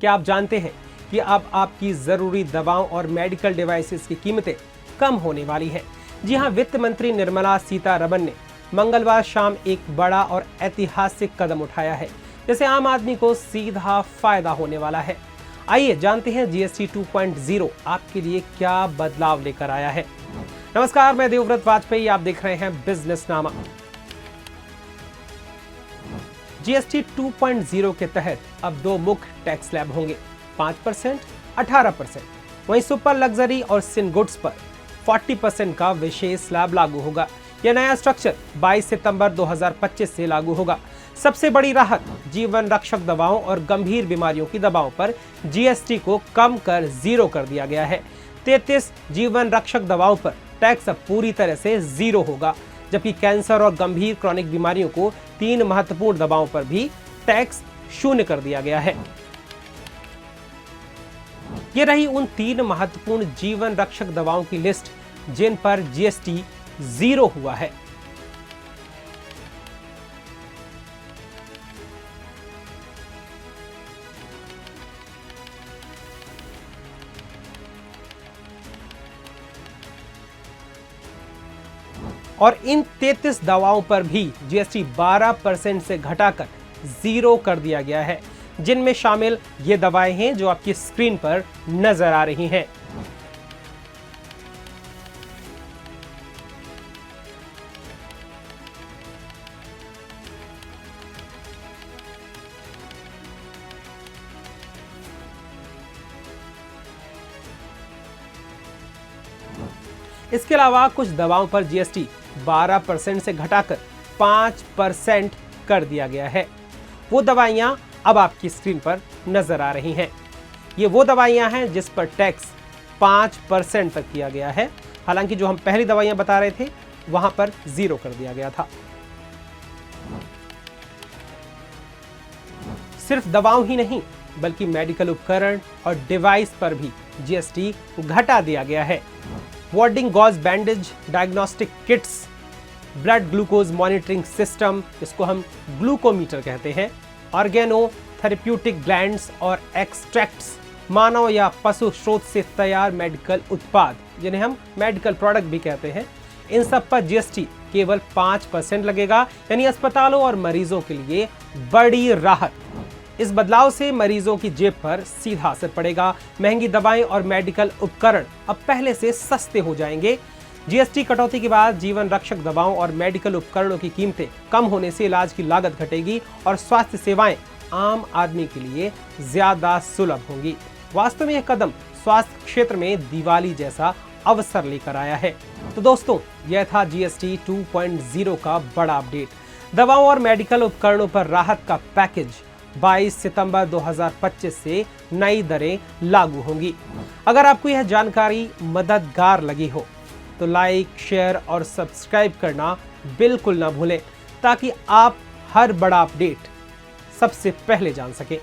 क्या आप जानते हैं कि अब आपकी ज़रूरी दवाओं और मेडिकल डिवाइसेस की कीमतें कम होने वाली हैं? जी हां, वित्त मंत्री निर्मला सीतारमण ने मंगलवार शाम एक बड़ा और ऐतिहासिक कदम उठाया है, जिससे आम आदमी को सीधा फायदा होने वाला है। आइए जानते हैं जीएसटी 2.0 आपके लिए क्या बदलाव लेकर आया है। नमस्कार, मैं देवव्रत वाजपेयी, आप देख रहे हैं बिजनेस नामा। जीएसटी 2.0 के तहत अब दो मुख्य टैक्स स्लैब होंगे, 5%, 18%। वहीं सुपर लग्जरी और सिन गुड्स पर 40% का विशेष स्लैब लागू होगा। यह नया स्ट्रक्चर 22 सितंबर 2025 से लागू होगा। सबसे बड़ी राहत, जीवन रक्षक दवाओं और गंभीर बीमारियों की दवाओं पर जीएसटी को कम कर 0 कर दिया गया है। 33 जीवन रक्षक दवाओं पर टैक्स अब पूरी तरह से 0 होगा, जबकि कैंसर और गंभीर क्रॉनिक बीमारियों को 3 महत्वपूर्ण दवाओं पर भी टैक्स 0 कर दिया गया है। ये रही उन 3 महत्वपूर्ण जीवन रक्षक दवाओं की लिस्ट जिन पर जीएसटी 0 हुआ है। और इन 33 दवाओं पर भी जीएसटी 12% से घटाकर 0 कर दिया गया है, जिनमें शामिल ये दवाएं हैं जो आपकी स्क्रीन पर नजर आ रही हैं। इसके अलावा कुछ दवाओं पर जीएसटी 12% से घटाकर 5% कर दिया गया है। वो दवाइयां अब आपकी स्क्रीन पर नजर आ रही हैं। ये वो दवाइयां हैं जिस पर टैक्स 5% तक किया गया है। हालांकि जो हम पहली दवाइयां बता रहे थे वहां पर 0 कर दिया गया था। सिर्फ दवाओं ही नहीं, बल्कि मेडिकल उपकरण और डिवाइस पर भी जीएसटी घटा दिया गया है। Wadding gauze bandage, diagnostic kits, blood glucose monitoring system, इसको हम ग्लूकोमीटर कहते हैं, ऑर्गेनो थेरेप्यूटिक ग्लैंड्स और एक्सट्रैक्ट्स, मानव या पशु स्रोत से तैयार मेडिकल उत्पाद जिन्हें हम मेडिकल प्रोडक्ट भी कहते हैं, इन सब पर जीएसटी केवल 5% लगेगा, यानी अस्पतालों और मरीजों के लिए बड़ी राहत। इस बदलाव से मरीजों की जेब पर सीधा असर पड़ेगा। महंगी दवाएं और मेडिकल उपकरण अब पहले से सस्ते हो जाएंगे। जीएसटी कटौती के बाद जीवन रक्षक दवाओं और मेडिकल उपकरणों की कीमतें कम होने से इलाज की लागत घटेगी और स्वास्थ्य सेवाएं आम आदमी के लिए ज्यादा सुलभ होंगी। वास्तव में यह कदम स्वास्थ्य क्षेत्र में दिवाली जैसा अवसर लेकर आया है। तो दोस्तों, यह था जीएसटी 2.0 का बड़ा अपडेट। दवाओं और मेडिकल उपकरणों पर राहत का पैकेज 22 सितंबर 2025 से नई दरें लागू होंगी। अगर आपको यह जानकारी मददगार लगी हो तो लाइक, शेयर और सब्सक्राइब करना बिल्कुल ना भूलें, ताकि आप हर बड़ा अपडेट सबसे पहले जान सकें।